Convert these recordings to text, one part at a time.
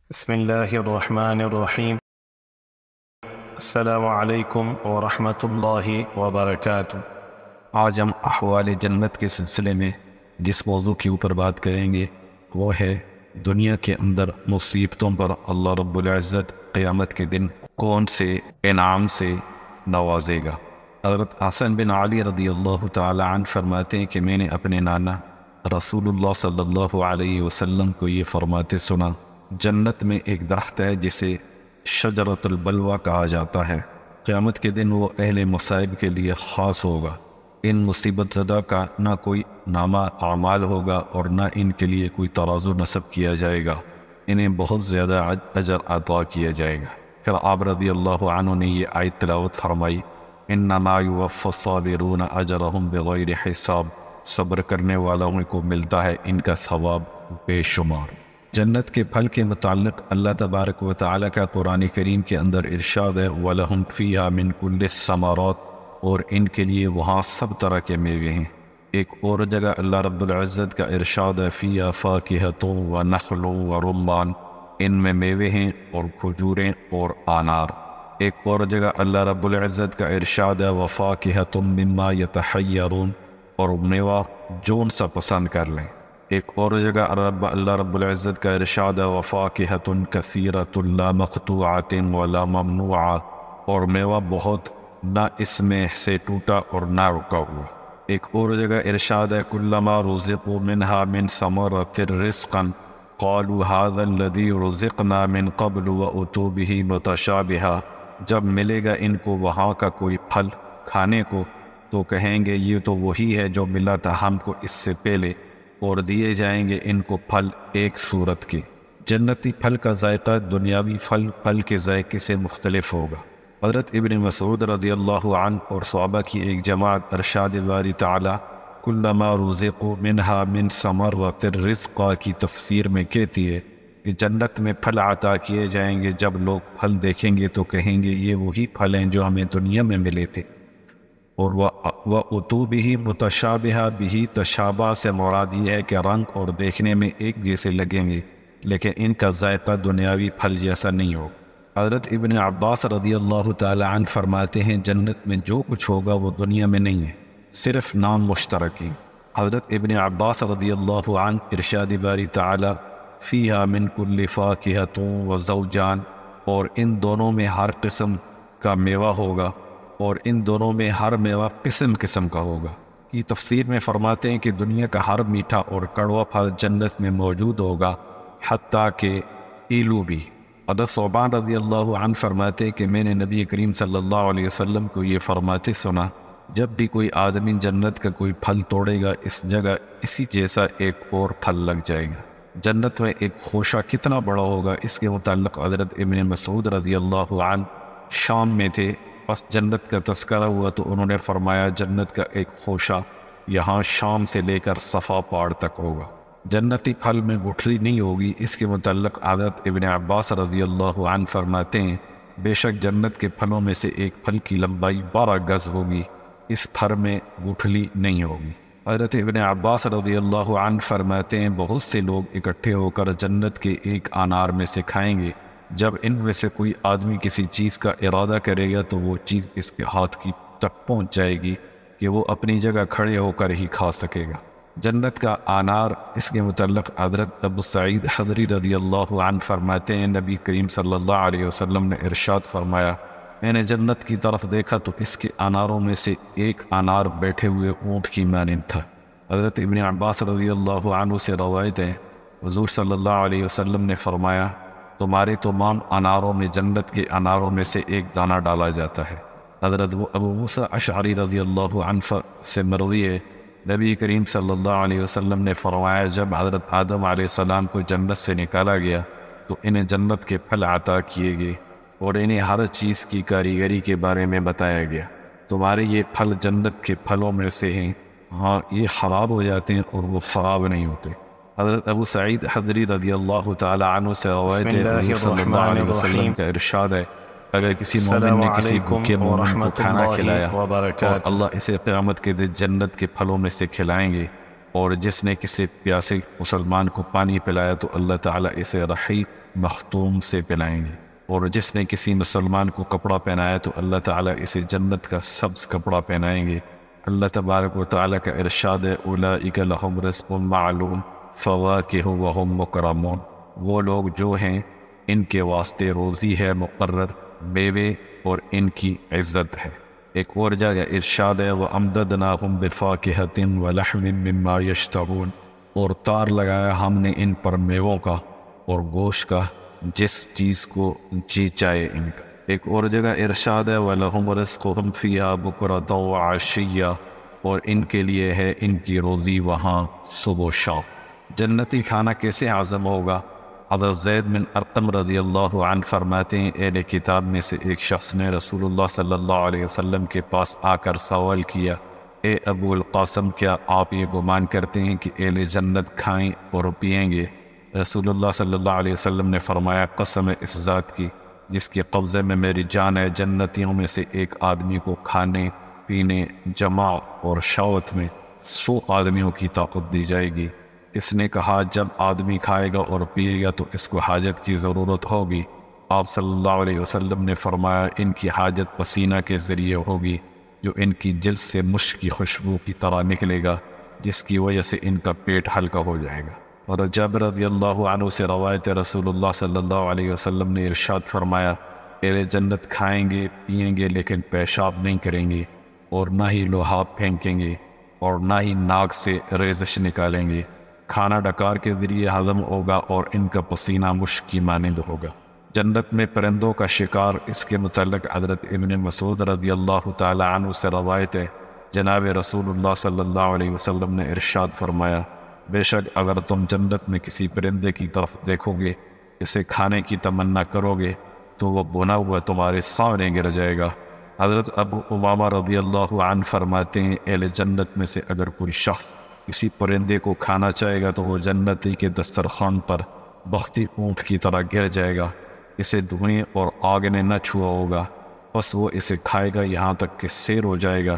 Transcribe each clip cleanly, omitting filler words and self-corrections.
بسم اللہ الرحمن الرحیم۔ السلام علیکم ورحمۃ اللہ وبرکاتہ۔ آج ہم احوال جنت کے سلسلے میں جس موضوع کے اوپر بات کریں گے وہ ہے دنیا کے اندر مصیبتوں پر اللہ رب العزت قیامت کے دن کون سے انعام سے نوازے گا۔ حضرت حسن بن علی رضی اللہ تعالی عنہ فرماتے ہیں کہ میں نے اپنے نانا رسول اللہ صلی اللہ علیہ وسلم کو یہ فرماتے سنا، جنت میں ایک درخت ہے جسے شجرۃ البلوہ کہا جاتا ہے، قیامت کے دن وہ اہل مصائب کے لیے خاص ہوگا۔ ان مصیبت زدہ کا نہ کوئی نامہ اعمال ہوگا اور نہ ان کے لیے کوئی ترازو نصب کیا جائے گا، انہیں بہت زیادہ اجر عطا کیا جائے گا۔ پھر آپ رضی اللہ عنہ نے یہ آیت تلاوت فرمائی، انما یوفی الصابرون اجرہم بغیر حساب، صبر کرنے والوں کو ملتا ہے ان کا ثواب بے شمار۔ جنت کے پھل کے متعلق اللہ تبارک و تعالیٰ کا قرآن کریم کے اندر ارشاد ہے، وَلَهُمْ فِيهَا مِن كُلِّ الثَّمَرَاتِ، اور ان کے لیے وہاں سب طرح کے میوے ہیں۔ ایک اور جگہ اللہ رب العزت کا ارشاد ہے، فِيهَا فَاكِهَةٌ وَنَخْلٌ وَرُمَّانٌ، ان میں میوے ہیں اور کھجوریں اور انار۔ ایک اور جگہ اللہ رب العزت کا ارشاد ہے، وَفَاكِهَةٌ مِّمَّا يَتَحَيَّرُونَ، اور میوہ جون سا پسند کر لیں۔ ایک اور جگہ اللہ رب العزت کا ارشاد ہے، وَفَاكِهَةٌ كَثِيرَةٌ لَا مَقْطُوعَةٍ وَلَا مَمْنُوعَةٍ، اور میوہ بہت، نہ اس میں سے ٹوٹا اور نہ رکا ہوا۔ ایک اور جگہ ارشاد ہے، كُلَّمَا رُزِقُوا مِنْهَا مِنْ ثَمَرَةٍ رِزْقًا قَالُوا هَذَا الَّذِي رُزِقْنَا مِنْ قَبْلُ وَأُتُوا بِهِ مُتَشَابِهًا، جب ملے گا ان کو وہاں کا کوئی پھل کھانے کو تو کہیں گے یہ تو وہی ہے جو ملا تھا ہم کو اس سے پہلے، اور دیے جائیں گے ان کو پھل ایک صورت کے۔ جنتی پھل کا ذائقہ دنیاوی پھل کے ذائقے سے مختلف ہوگا۔ حضرت ابن مسعود رضی اللہ عنہ اور صحابہ کی ایک جماعت ارشاد باری تعالی کلما رزقوا منہا من ثمرۃ رزقا کی تفسیر میں کہتی ہے کہ جنت میں پھل عطا کیے جائیں گے، جب لوگ پھل دیکھیں گے تو کہیں گے یہ وہی پھل ہیں جو ہمیں دنیا میں ملے تھے۔ اور وَأُتُوا بِهِ مُتَشَابِهًا، بِهِ تشابہ سے مراد یہ ہے کہ رنگ اور دیکھنے میں ایک جیسے لگیں گے لیکن ان کا ذائقہ دنیاوی پھل جیسا نہیں ہوگا۔ حضرت ابن عباس رضی اللہ تعالی عنہ فرماتے ہیں، جنت میں جو کچھ ہوگا وہ دنیا میں نہیں ہے، صرف نام مشترک ہیں۔ حضرت ابن عباس رضی اللہ عنہ ارشاد باری تعالی فِيهَا مِن كُلِّ فَاكِهَةٌ وَزَوْجَانِ، اور ان دونوں میں ہر قسم کا میوہ ہوگا، اور ان دونوں میں ہر میوہ قسم قسم کا ہوگا۔ یہ تفسیر میں فرماتے ہیں کہ دنیا کا ہر میٹھا اور کڑوا پھل جنت میں موجود ہوگا، حتیٰ کہ ایلو بھی۔ حضرت ثعبان رضی اللہ عنہ فرماتے ہیں کہ میں نے نبی کریم صلی اللہ علیہ وسلم کو یہ فرماتے سنا، جب بھی کوئی آدمی جنت کا کوئی پھل توڑے گا اس جگہ اسی جیسا ایک اور پھل لگ جائے گا۔ جنت میں ایک خوشہ کتنا بڑا ہوگا، اس کے متعلق حضرت ابن مسعود رضی اللہ عنہ شام میں تھے، بس جنت کا تذکرہ ہوا تو انہوں نے فرمایا جنت کا ایک خوشہ یہاں شام سے لے کر صفا پہاڑ تک ہوگا۔ جنتی پھل میں گٹھلی نہیں ہوگی، اس کے متعلق حضرت ابن عباس رضی اللہ عنہ فرماتے ہیں بے شک جنت کے پھلوں میں سے ایک پھل کی لمبائی 12 گز ہوگی، اس پھل میں گٹھلی نہیں ہوگی۔ حضرت ابن عباس رضی اللہ عنہ فرماتے ہیں بہت سے لوگ اکٹھے ہو کر جنت کے ایک انار میں سے کھائیں گے، جب ان میں سے کوئی آدمی کسی چیز کا ارادہ کرے گا تو وہ چیز اس کے ہاتھ کی تک پہنچ جائے گی کہ وہ اپنی جگہ کھڑے ہو کر ہی کھا سکے گا۔ جنت کا انار، اس کے متعلق حضرت ابو سعید خدری رضی اللہ عنہ فرماتے ہیں نبی کریم صلی اللہ علیہ وسلم نے ارشاد فرمایا میں نے جنت کی طرف دیکھا تو اس کے اناروں میں سے ایک انار بیٹھے ہوئے اونٹ کی مانند تھا۔ حضرت ابن عباس رضی اللہ عنہ سے روایت ہے حضور صلی اللہ علیہ وسلم نے فرمایا تمہارے تمام اناروں میں جنت کے اناروں میں سے ایک دانہ ڈالا جاتا ہے۔ حضرت ابو موسیٰ اشعری رضی اللہ عنہ سے مروی ہے نبی کریم صلی اللہ علیہ وسلم نے فرمایا جب حضرت آدم علیہ السلام کو جنت سے نکالا گیا تو انہیں جنت کے پھل عطا کیے گئے اور انہیں ہر چیز کی کاریگری کے بارے میں بتایا گیا، تمہارے یہ پھل جنت کے پھلوں میں سے ہیں، ہاں یہ خراب ہو جاتے ہیں اور وہ خراب نہیں ہوتے۔ حضرت ابو سعید خدری رضی اللہ تعالی عنہ سے روایت ہے حضور صلی اللہ علیہ وسلم کا ارشاد ہے اگر کسی مومن نے کسی بھوکے مومن کو کھانا کھلایا اور اللہ اسے قیامت کے دن جنت کے پھلوں میں سے کھلائیں گے، اور جس نے کسی پیاسے مسلمان کو پانی پلایا تو اللہ تعالیٰ اسے مختوم سے پلائیں گے، اور جس نے کسی مسلمان کو کپڑا پہنایا تو اللہ تعالیٰ اسے جنت کا سبز کپڑا پہنائیں گے۔ اللہ تبارک و تعالیٰ کا ارشاد ہے اولئک لہم رزق معلوم فواکہ وہم مکرمون، وہ لوگ جو ہیں ان کے واسطے روزی ہے مقرر، میوے اور ان کی عزت ہے۔ ایک اور جگہ ارشاد ہے وَأَمْدَدْنَاهُمْ بِفَاكِهَةٍ وَلَحْمٍ مِّمَّا يَشْتَهُونَ، اور تار لگایا ہم نے ان پر میووں کا اور گوشت کا جس چیز کو جی چاہے ان کا۔ ایک اور جگہ ارشاد ہے وَلَهُمْ رِزْقُهُمْ فِيهَا بُكْرَةً وَعَشِيًّا، اور ان کے لیے ہے ان کی روزی وہاں صبح و شام۔ جنتی کھانا کیسے ہضم ہوگا؟ حضرت زید بن ارقم رضی اللہ عنہ فرماتے ہیں اہل کتاب میں سے ایک شخص نے رسول اللہ صلی اللہ علیہ وسلم کے پاس آ کر سوال کیا، اے ابو القاسم، کیا آپ یہ گمان کرتے ہیں کہ اہل جنت کھائیں اور پئیں گے؟ رسول اللہ صلی اللہ علیہ وسلم نے فرمایا، قسم اس ذات کی جس کے قبضے میں میری جان ہے، جنتیوں میں سے ایک آدمی کو کھانے پینے جمع اور شہوت میں 100 آدمیوں کی طاقت دی جائے گی۔ اس نے کہا جب آدمی کھائے گا اور پیے گا تو اس کو حاجت کی ضرورت ہوگی۔ آپ صلی اللہ علیہ وسلم نے فرمایا ان کی حاجت پسینہ کے ذریعے ہوگی جو ان کی جلد سے مشک کی خوشبو کی طرح نکلے گا، جس کی وجہ سے ان کا پیٹ ہلکا ہو جائے گا۔ اور جابر رضی اللہ عنہ سے روایت رسول اللہ صلی اللہ علیہ وسلم نے ارشاد فرمایا، اہل جنت کھائیں گے پئیں گے لیکن پیشاب نہیں کریں گے، اور نہ ہی لوہاب پھینکیں گے، اور نہ ہی ناک سے ریزش نکالیں گے۔ کھانا ڈکار کے ذریعے ہضم ہوگا اور ان کا پسینہ مشک کی مانند ہوگا۔ جنت میں پرندوں کا شکار، اس کے متعلق حضرت ابن مسعود رضی اللہ تعالی عنہ سے روایت ہے، جناب رسول اللہ صلی اللہ علیہ وسلم نے ارشاد فرمایا، بے شک اگر تم جنت میں کسی پرندے کی طرف دیکھو گے، اسے کھانے کی تمنا کرو گے تو وہ بنا ہوا تمہارے سامنے گر جائے گا۔ حضرت ابو امامہ رضی اللہ عنہ فرماتے ہیں اہل جنت میں سے اگر کوئی شخص کسی پرندے کو کھانا چاہے گا تو وہ جنتی کے دسترخوان پر بختی اونٹ کی طرح گر جائے گا، اسے دھوئیں اور آگ نے نہ چھوا ہوگا، بس وہ اسے کھائے گا یہاں تک کہ سیر ہو جائے گا،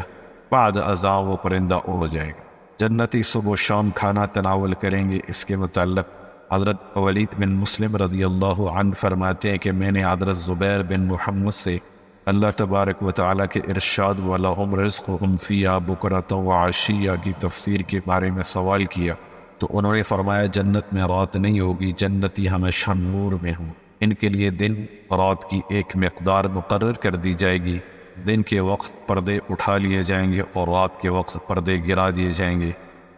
بعد ازاں وہ پرندہ اڑ جائے گا۔ جنتی صبح و شام کھانا تناول کریں گے۔ اس کے متعلق حضرت ولید بن مسلم رضی اللہ عنہ فرماتے ہیں کہ میں نے حضرت زبیر بن محمد سے اللہ تبارک و تعالیٰ کے ارشاد وَلَهُمْ رِزْقُهُمْ فِيهَا بُكْرَةً وَعَشِيًّا کی تفسیر کے بارے میں سوال کیا تو انہوں نے فرمایا جنت میں رات نہیں ہوگی، جنتی ہمیشہ نور میں ہوں، ان کے لیے دن رات کی ایک مقدار مقرر کر دی جائے گی، دن کے وقت پردے اٹھا لیے جائیں گے اور رات کے وقت پردے گرا دیے جائیں گے۔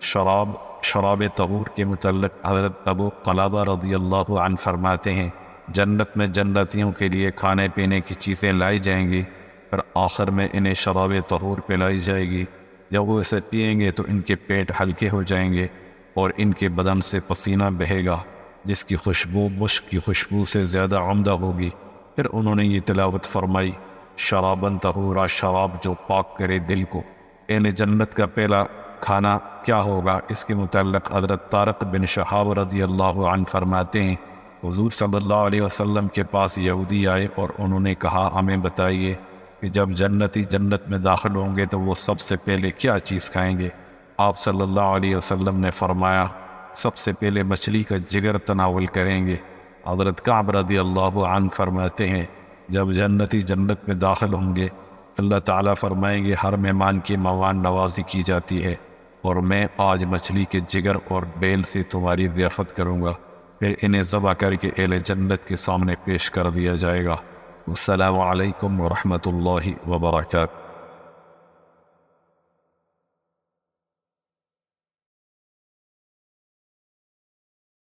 شراب طہور کے متعلق حضرت ابو قلابہ رضی اللہ عنہ فرماتے ہیں جنت میں جنتیوں کے لیے کھانے پینے کی چیزیں لائی جائیں گی، پھر آخر میں انہیں شراب طہور پلائی جائے گی۔ جب وہ اسے پئیں گے تو ان کے پیٹ ہلکے ہو جائیں گے اور ان کے بدن سے پسینہ بہے گا، جس کی خوشبو مشک کی خوشبو سے زیادہ عمدہ ہوگی۔ پھر انہوں نے یہ تلاوت فرمائی، شراباً طہورا، شراب جو پاک کرے دل کو۔ جنت کا پہلا کھانا کیا ہوگا؟ اس کے متعلق حضرت طارق بن شہاب رضی اللہ عنہ فرماتے ہیں حضور صلی اللہ علیہ وسلم کے پاس یہودی آئے اور انہوں نے کہا ہمیں بتائیے کہ جب جنتی جنت میں داخل ہوں گے تو وہ سب سے پہلے کیا چیز کھائیں گے؟ آپ صلی اللہ علیہ وسلم نے فرمایا سب سے پہلے مچھلی کا جگر تناول کریں گے۔ حضرت کعب رضی اللہ عنہ فرماتے ہیں جب جنتی جنت میں داخل ہوں گے اللہ تعالیٰ فرمائیں گے ہر مہمان کی مہمان نوازی کی جاتی ہے اور میں آج مچھلی کے جگر اور بیل سے تمہاری ضیافت کروں گا، پھر انہیں ذبح کر کے اہل جنت کے سامنے پیش کر دیا جائے گا۔ السلام علیکم ورحمۃ اللہ وبرکاتہ۔